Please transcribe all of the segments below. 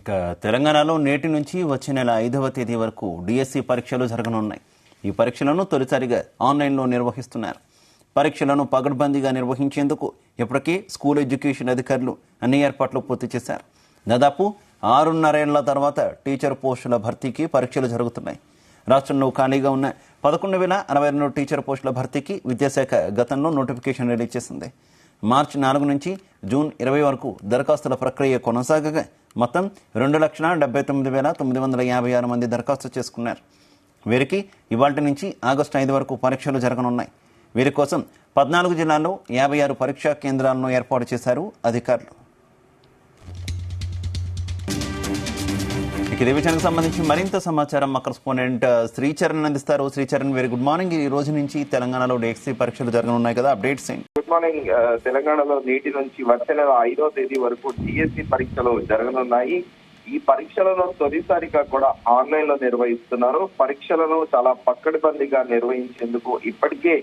ఇక తెలంగాణలో నేటి నుంచి వచ్చే నెల 5వ తేదీ వరకు డిఎస్సి పరీక్షలు జరగనున్నాయి. ఈ పరీక్షలను తొలిసారిగా ఆన్లైన్లో నిర్వహిస్తున్నారు. పరీక్షలను పగడ్బందీగా నిర్వహించేందుకు ఇప్పటికే స్కూల్ ఎడ్యుకేషన్ అధికారులు అన్ని ఏర్పాట్లు పూర్తి చేశారు. దాదాపు 6.5 ఏళ్ల తర్వాత టీచర్ పోస్టుల భర్తీకి పరీక్షలు జరుగుతున్నాయి. రాష్ట్రంలో ఖాళీగా ఉన్న 11,062 టీచర్ పోస్టుల భర్తీకి విద్యాశాఖ గతంలో నోటిఫికేషన్ రిలీజ్ చేసింది. మార్చి 4 నుంచి జూన్ 20 వరకు దరఖాస్తుల ప్రక్రియ కొనసాగగా మొత్తం 2,79,956 మంది దరఖాస్తు చేసుకున్నారు. వీరికి ఇవాళ్టి నుంచి ఆగస్టు 5 వరకు పరీక్షలు జరగనున్నాయి. వీరి కోసం 14 జిల్లాల్లో 56 పరీక్షా కేంద్రాలను ఏర్పాటు చేశారు అధికారులు. ఇదే విషయానికి సంబంధించి మరింత సమాచారం మా కరెస్పాండెంట్ శ్రీచరణ్ అందిస్తారు. Sricharan, very good morning. ఈ రోజు నుంచి తెలంగాణలో డిఎస్సి పరీక్షలు జరగనున్నాయి కదా, అప్డేట్స్ ఏంటి? Good morning. తెలంగాణలో నేటి నుంచి వచ్చే నెల 5వ తేదీ వరకు డిఎస్సి పరీక్షలు జరగనున్నాయి. ఈ పరీక్షలను తొలిసారిగా కూడా ఆన్లైన్ లో నిర్వహిస్తున్నారు. పరీక్షలను చాలా పక్కడబందీగా నిర్వహించేందుకు ఇప్పటికే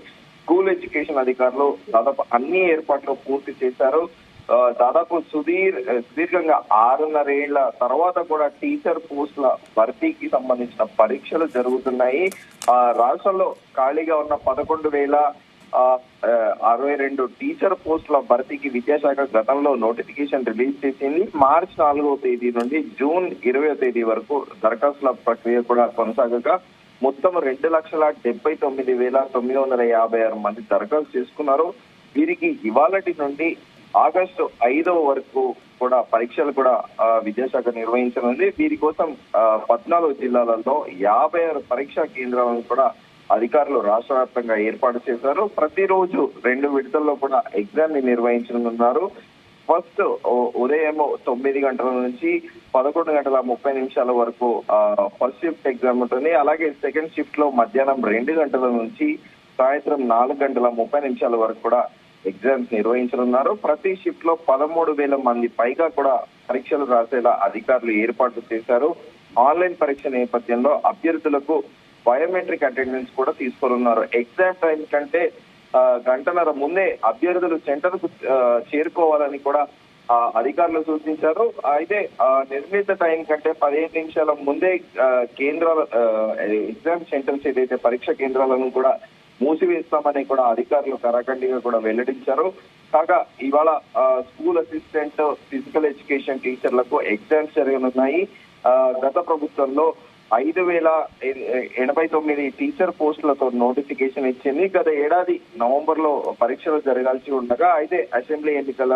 స్కూల్ ఎడ్యుకేషన్ అధికారులు దాదాపు అన్ని ఏర్పాట్లు పూర్తి చేశారు. దాదాపు సుదీర్ఘంగా 6.5 ఏళ్ల తర్వాత కూడా టీచర్ పోస్టుల భర్తీకి సంబంధించిన పరీక్షలు జరుగుతున్నాయి. రాష్ట్రంలో ఖాళీగా ఉన్న 11,062 టీచర్ పోస్టుల భర్తీకి విద్యాశాఖ గతంలో నోటిఫికేషన్ రిలీజ్ చేసింది. మార్చి 4వ తేదీ నుండి జూన్ 20వ తేదీ వరకు దరఖాస్తుల ప్రక్రియ కూడా కొనసాగగా మొత్తం 2,79,956 మంది దరఖాస్తు చేసుకున్నారు. వీరికి ఇవాళటి నుండి ఆగస్టు 5వ వరకు కూడా పరీక్షలు కూడా విద్యాశాఖ నిర్వహించనుంది. వీరి కోసం 14 జిల్లాలలో 56 పరీక్షా కేంద్రాలను కూడా అధికారులు రాష్ట్ర వ్యాప్తంగా ఏర్పాటు చేశారు. ప్రతిరోజు 2 విడతల్లో కూడా ఎగ్జామ్ ని నిర్వహించనున్నారు. ఫస్ట్ ఉదయం 9 గంటల నుంచి 11:30 వరకు ఫస్ట్ షిఫ్ట్ ఎగ్జామ్ ఉంటుంది. అలాగే సెకండ్ షిఫ్ట్ లో మధ్యాహ్నం 2 గంటల నుంచి సాయంత్రం 4:30 వరకు కూడా ఎగ్జామ్స్ నిర్వహించనున్నారు. ప్రతి షిఫ్ట్ లో 13,000 మంది పైగా కూడా పరీక్షలు రాసేలా అధికారులు ఏర్పాట్లు చేశారు. ఆన్లైన్ పరీక్ష నేపథ్యంలో అభ్యర్థులకు బయోమెట్రిక్ అటెండెన్స్ కూడా తీసుకోనున్నారు. ఎగ్జామ్ టైం కంటే గంటన్నర ముందే అభ్యర్థులు సెంటర్ కు చేరుకోవాలని కూడా అధికారులు సూచించారు. అయితే నిర్ణీత టైం కంటే 15 నిమిషాల ముందే కేంద్రాల ఎగ్జామ్ సెంటర్స్ ఏదైతే పరీక్ష కేంద్రాలను కూడా మూసివేస్తామని కూడా అధికారులు కరాఖండిగా కూడా వెల్లడించారు. కాగా ఇవాళ స్కూల్ అసిస్టెంట్, ఫిజికల్ ఎడ్యుకేషన్ టీచర్లకు ఎగ్జామ్స్ జరగనున్నాయి. గత ప్రభుత్వంలో 5,089 టీచర్ పోస్టులతో నోటిఫికేషన్ ఇచ్చింది. గత ఏడాది నవంబర్ లో పరీక్షలు జరగాల్సి ఉండగా అయితే అసెంబ్లీ ఎన్నికల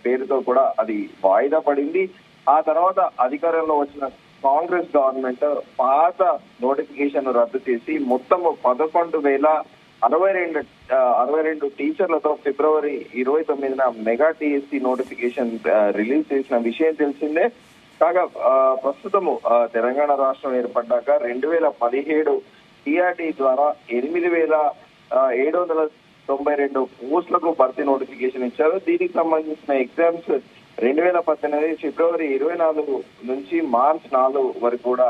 పేరుతో కూడా అది వాయిదా పడింది. ఆ తర్వాత అధికారంలో వచ్చిన కాంగ్రెస్ గవర్నమెంట్ పాత నోటిఫికేషన్ రద్దు చేసి మొత్తం 11,062 టీచర్లతో ఫిబ్రవరి 29న మెగా టీఎస్సీ నోటిఫికేషన్ రిలీజ్ చేసిన విషయం తెలిసిందే. కాగా ప్రస్తుతము తెలంగాణ రాష్ట్రం ఏర్పడ్డాక 2017 టీఆర్టీ ద్వారా 8,792 పోస్టులకు భర్తీ నోటిఫికేషన్ ఇచ్చారు. దీనికి సంబంధించిన ఎగ్జామ్స్ 2018 ఫిబ్రవరి 24 నుంచి మార్చి 4 వరకు కూడా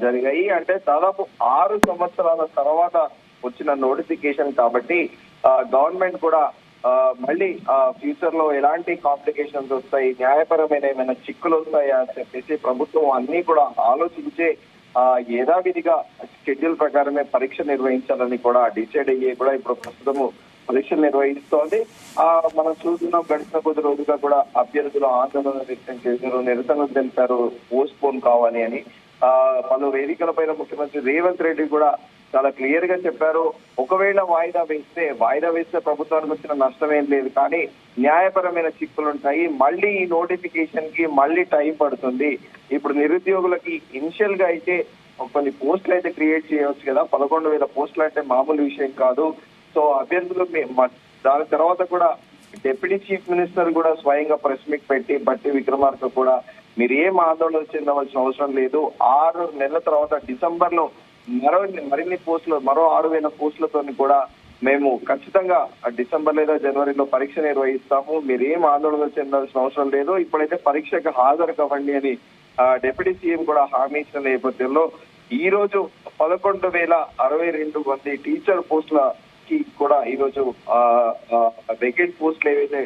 జరిగాయి. అంటే దాదాపు 6 సంవత్సరాల తర్వాత వచ్చిన నోటిఫికేషన్ కాబట్టి గవర్నమెంట్ కూడా మళ్ళీ ఫ్యూచర్ లో ఎలాంటి కాంప్లికేషన్స్ వస్తాయి, న్యాయపరమైన ఏమైనా చిక్కులు వస్తాయా అని చెప్పేసి ప్రభుత్వం అన్ని కూడా ఆలోచించే యథావిధిగా షెడ్యూల్ ప్రకారమే పరీక్ష నిర్వహించాలని కూడా డిసైడ్ అయ్యే కూడా ఇప్పుడు ప్రస్తుతము పరీక్షలు నిర్వహిస్తోంది. మనం చూస్తున్నాం, గడిచిన కొద్ది రోజుగా కూడా అభ్యర్థులు ఆందోళన వ్యక్తం చేశారు, నిరసనలు తెలిపారు పోస్ట్ పోన్ కావాలి అని. పలు వేదికల పైన ముఖ్యమంత్రి రేవంత్ రెడ్డి కూడా చాలా క్లియర్ గా చెప్పారు, ఒకవేళ వాయిదా వేస్తే ప్రభుత్వానికి వచ్చిన నష్టం ఏం లేదు, కానీ న్యాయపరమైన చిక్కులు ఉంటాయి. మళ్ళీ ఈ నోటిఫికేషన్ కి మళ్ళీ టైం పడుతుంది. ఇప్పుడు నిరుద్యోగులకి ఇనిషియల్ గా అయితే కొన్ని పోస్టులు అయితే క్రియేట్ చేయవచ్చు కదా, 11,000 పోస్టులు అంటే మామూలు విషయం కాదు. సో అభ్యర్థులు దాని తర్వాత కూడా డిప్యూటీ చీఫ్ మినిస్టర్ కూడా స్వయంగా ప్రెస్ మీట్ పెట్టి బట్టి విక్రమార్క కూడా మీరు ఏం ఆందోళన చెందవలసిన అవసరం లేదు, 6 నెలల తర్వాత డిసెంబర్ లో మరిన్ని పోస్టులు మరో 6,000 పోస్టులతో కూడా మేము ఖచ్చితంగా డిసెంబర్ లేదా జనవరిలో పరీక్ష నిర్వహిస్తాము, మీరు ఏం ఆందోళన చెందాల్సిన అవసరం లేదు, ఇప్పుడైతే పరీక్షకు హాజరు కావండి అని డిప్యూటీ సీఎం కూడా హామీ ఇచ్చిన నేపథ్యంలో ఈ రోజు 11,062 మంది టీచర్ పోస్టుల కి కూడా ఈ రోజు వెకెట్ పోస్టులు ఏవైతే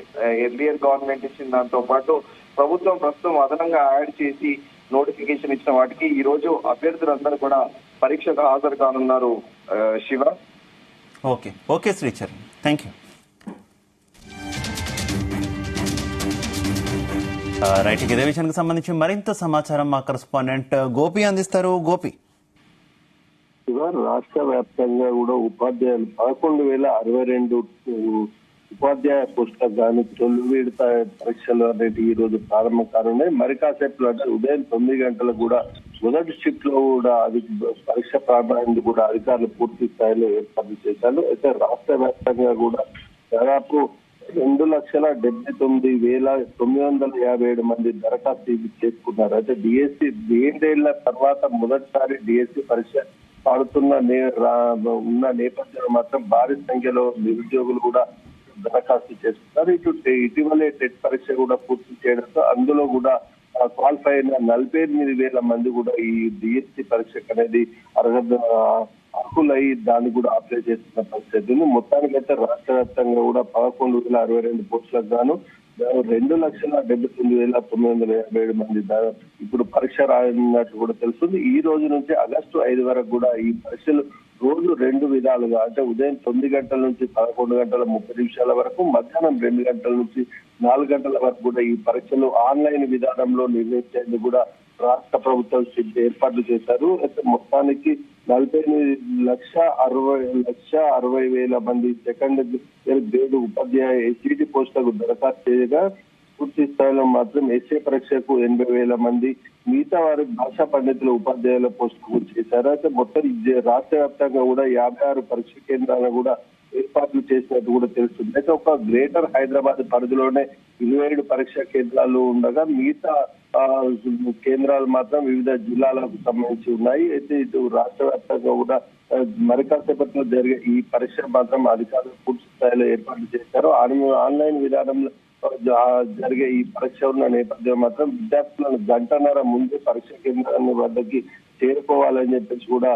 ఎర్లియర్ గవర్నమెంట్ ఇచ్చిన దాంతో పాటు ప్రభుత్వం ప్రస్తుతం అదనంగా యాడ్ చేసి నోటిఫికేషన్ ఇచ్చిన వాటికి ఈ రోజు అభ్యర్థులందరూ కూడా పరీక్షకు హాజరు కానున్నారు. Shiva. Okay Sricharan, thank you. Right, ఇదే విషయానికి సంబంధించి మరింత సమాచారం మా కరెస్పాండెంట్ గోపి అందిస్తారు. గోపి. రాష్ట్ర వ్యాప్తంగా కూడా ఉపాధ్యాయులు 11,062 ఉపాధ్యాయ పోస్టులకు గాను తొలి విడత పరీక్షలు అనేవి ఈ రోజు ప్రారంభం కానున్నాయి. మరి కాసేపు అంటే ఉదయం 9 గంటలకు కూడా మొదటి షిఫ్ట్ లో కూడా అది పరీక్ష ప్రారంభానికి కూడా అధికారులు పూర్తి స్థాయిలో ఏర్పాటు చేశారు. అయితే రాష్ట్ర వ్యాప్తంగా కూడా దాదాపు 2,79,957 మంది దరఖాస్తు చేసుకున్నారు. అయితే డిఎస్సి 7 తర్వాత మొదటిసారి డిఎస్సి పరీక్ష పాడుతున్న ఉన్న నేపథ్యంలో మాత్రం భారీ సంఖ్యలో నిరుద్యోగులు కూడా దరఖాస్తు చేసుకున్నారు. ఇటీవలే టెట్ పరీక్ష కూడా పూర్తి చేయడంతో అందులో కూడా క్వాలిఫై అయిన 48,000 మంది కూడా ఈ డిఎస్సి పరీక్షకు అనేది అర్హులై దాన్ని కూడా అప్లై చేస్తున్న పరిస్థితి ఉంది. మొత్తానికైతే రాష్ట్ర వ్యాప్తంగా కూడా 11,062 పోస్టులకు గాను 2,79,957 మంది ఇప్పుడు పరీక్ష రాయనున్నట్టు కూడా తెలుస్తుంది. ఈ రోజు నుంచి ఆగస్టు 5 వరకు కూడా ఈ పరీక్షలు రోజు 2 విధాలుగా అంటే ఉదయం 9 గంటల నుంచి 11 గంటల 30 నిమిషాల వరకు, మధ్యాహ్నం 2 గంటల నుంచి 4 గంటల వరకు కూడా ఈ పరీక్షలు ఆన్లైన్ విధానంలో నిర్వహించేందుకు కూడా రాష్ట్ర ప్రభుత్వం ఏర్పాట్లు చేశారు. అయితే మొత్తానికి 48,60,60,000 మంది సెకండ్ గ్రేడ్ ఉపాధ్యాయ ఎస్ఈడి పోస్టులకు దరఖాస్తు చేయగా పూర్తి స్థాయిలో మాత్రం ఎస్ఏ పరీక్షకు 80,000 మంది, మిగతా వారి భాషా పండితుల ఉపాధ్యాయుల పోస్టులకు చేశారు. అయితే మొత్తం రాష్ట్ర వ్యాప్తంగా కూడా 56 పరీక్ష కేంద్రాలను కూడా ఏర్పాట్లు చేసినట్టు కూడా తెలుస్తుంది. అయితే ఒక గ్రేటర్ హైదరాబాద్ పరిధిలోనే 27 పరీక్షా కేంద్రాలు ఉండగా మిగతా కేంద్రాలు మాత్రం వివిధ జిల్లాలకు సంబంధించి ఉన్నాయి. అయితే ఇటు రాష్ట్ర వ్యాప్తంగా కూడా మరి కాసేపట్లో జరిగే ఈ పరీక్ష మాత్రం అధికారులు పూర్తి స్థాయిలో ఏర్పాట్లు చేశారు. ఆన్లైన్ విధానంలో జరిగే ఈ పరీక్ష ఉన్న నేపథ్యం మాత్రం విద్యార్థులను గంటన్నర ముందే పరీక్ష కేంద్రాల వద్దకి చేరుకోవాలని చెప్పేసి కూడా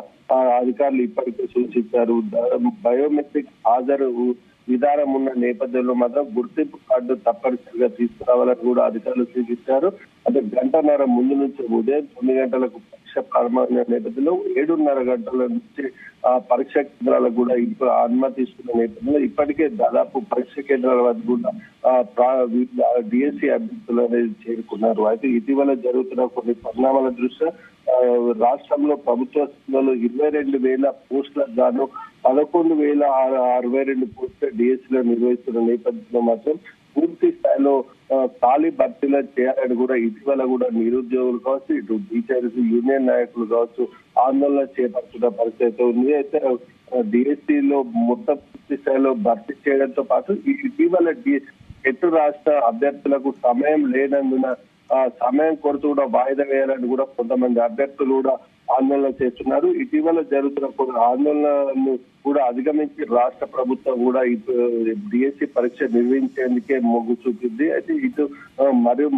అధికారులు ఇప్పటికే సూచించారు. బయోమెట్రిక్ హాజరు విధానం ఉన్న నేపథ్యంలో మాత్రం గుర్తింపు కార్డు తప్పనిసరిగా తీసుకురావాలని కూడా అధికారులు సూచించారు. అంటే గంటన్నర ముందు నుంచి ఉదయం 9 గంటలకు పరీక్ష ప్రారంభమైన నేపథ్యంలో 7:30 గంటల నుంచి పరీక్ష కేంద్రాలకు కూడా ఇప్పుడు అనుమతి ఇస్తున్న నేపథ్యంలో ఇప్పటికే దాదాపు పరీక్ష కేంద్రాల వద్ద కూడా డిఎస్సి అభ్యర్థులు అనేది చేరుకున్నారు. అయితే ఇటీవల జరుగుతున్న కొన్ని పరిణామాల దృష్ట్యా రాష్ట్రంలో ప్రభుత్వ స్కూళ్లలో 22,000 పోస్టులకు గాను 11,062 పోస్టుల డిఎస్సీలో నిర్వహిస్తున్న నేపథ్యంలో మాత్రం పూర్తి స్థాయిలో ఖాళీ భర్తీలు చేయాలని కూడా ఇటీవల కూడా నిరుద్యోగులు కావచ్చు, ఇటు టీచర్స్ యూనియన్ నాయకులు కావచ్చు ఆందోళన చేపడుతున్న పరిస్థితి ఉంది. అయితే డిఎస్సీలో మొత్తం పూర్తి స్థాయిలో భర్తీ చేయడంతో పాటు ఇటీవల ఎటు రాష్ట్ర అభ్యర్థులకు సమయం లేనందున సమయం కొరత కూడా వాయిదా వేయాలని కూడా కొంతమంది అభ్యర్థులు కూడా ఆందోళన చేస్తున్నారు. ఇటీవల జరుగుతున్న కొన్ని ఆందోళనలను కూడా అధిగమించి రాష్ట్ర ప్రభుత్వం కూడా డిఎస్సి పరీక్ష నిర్వహించేందుకే మొగ్గు చూపింది. అయితే ఇటు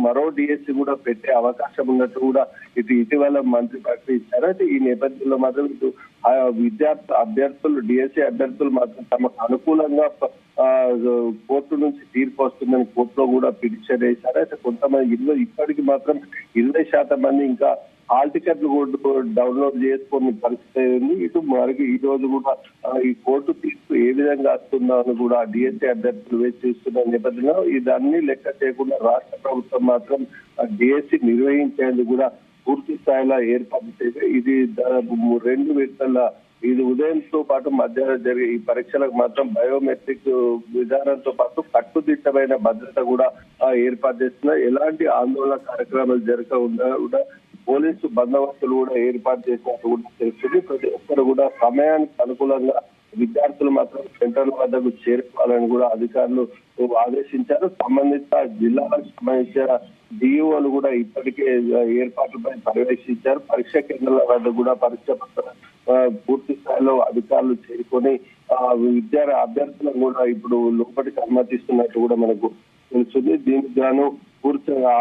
మరో డిఎస్సి కూడా పెట్టే అవకాశం ఉన్నట్టు కూడా ఇటీవల మంత్రి ప్రకటించారు. అయితే ఈ నేపథ్యంలో మాత్రం ఇటు అభ్యర్థులు డిఎస్సి అభ్యర్థులు మాత్రం తమకు అనుకూలంగా కోర్టు నుంచి తీర్పు వస్తుందని కోర్టులో కూడా పిటిషన్ వేశారు. అయితే కొంతమంది ఇప్పటికి మాత్రం 20% మంది ఇంకా హాల్ టికెట్లు డౌన్లోడ్ చేసుకునే పరిస్థితి ఉంది. ఇటు మరికి ఈ రోజు కూడా ఈ కోర్టు తీర్పు ఏ విధంగా వస్తుందో అని కూడా డిఎస్సీ అభ్యర్థులు వేచి చూస్తున్న నేపథ్యంలో ఇదన్నీ లెక్క చేయకుండా రాష్ట్ర ప్రభుత్వం మాత్రం డిఎస్సీ నిర్వహించేందుకు కూడా పూర్తి స్థాయిలో ఏర్పాటు చేసి ఇది 2 విడతల ఇది ఉదయంతో పాటు మధ్యాహ్నం జరిగే ఈ పరీక్షలకు మాత్రం బయోమెట్రిక్ విధానంతో పాటు కట్టుదిట్టమైన భద్రత కూడా ఏర్పాటు చేస్తున్నారు. ఎలాంటి ఆందోళన కార్యక్రమాలు జరగకుండా కూడా పోలీసు బందోబస్తులు కూడా ఏర్పాటు చేసినట్టు కూడా తెలుస్తుంది. ప్రతి ఒక్కరు కూడా సమయానికి అనుకూలంగా విద్యార్థులు మాత్రం సెంటర్ల వద్దకు చేరుకోవాలని కూడా అధికారులు ఆదేశించారు. సంబంధిత జిల్లాలకు సంబంధించిన డిఈఓలు కూడా ఇప్పటికే ఏర్పాట్లపై పర్యవేక్షించారు. పరీక్ష కేంద్రాల వద్ద కూడా పరీక్ష పూర్తి స్థాయిలో అధికారులు చేరుకొని అభ్యర్థులను కూడా ఇప్పుడు లోపలికి అనుమతిస్తున్నట్టు కూడా మనకు తెలుస్తుంది. దీనికి గాను పూర్తిగా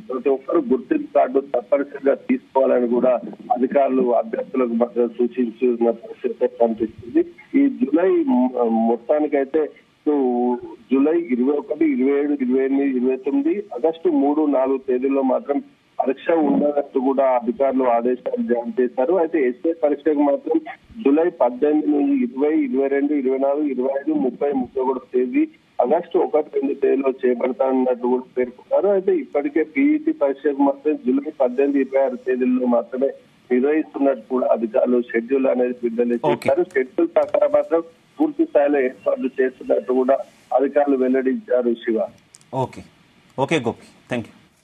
ప్రతి ఒక్కరు గుర్తింపు కార్డు తప్పనిసరిగా తీసుకోవాలని కూడా అధికారులు అభ్యర్థులకు మాత్రం సూచించిన పరిస్థితి కనిపిస్తుంది. ఈ జూలై మొత్తానికైతే జూలై 21, 27, 28, 29, ఆగస్టు 3, 4 తేదీల్లో మాత్రం పరీక్ష ఉండనట్టు కూడా అధికారులు ఆదేశాలు జారీ చేశారు. అయితే ఎస్ఏ పరీక్షకు మాత్రం జూలై 18 నుంచి 20, 22, 24, 25, 30, 31 తేదీ, ఆగస్టు 1, 2 తేదీలో చేపడతానన్నట్టు కూడా పేర్కొన్నారు. అయితే ఇప్పటికే పీఈటీ పరీక్షకు మాత్రం జూలై 18, 26 తేదీల్లో మాత్రమే నిర్వహిస్తున్నట్టు కూడా అధికారులు షెడ్యూల్ అనేది విడుదల చేశారు. షెడ్యూల్ ప్రకారం మాత్రం పూర్తి స్థాయిలో ఏర్పాట్లు చేస్తున్నట్టు కూడా అధికారులు వెల్లడించారు. Shiva. Okay Gopi, thank you.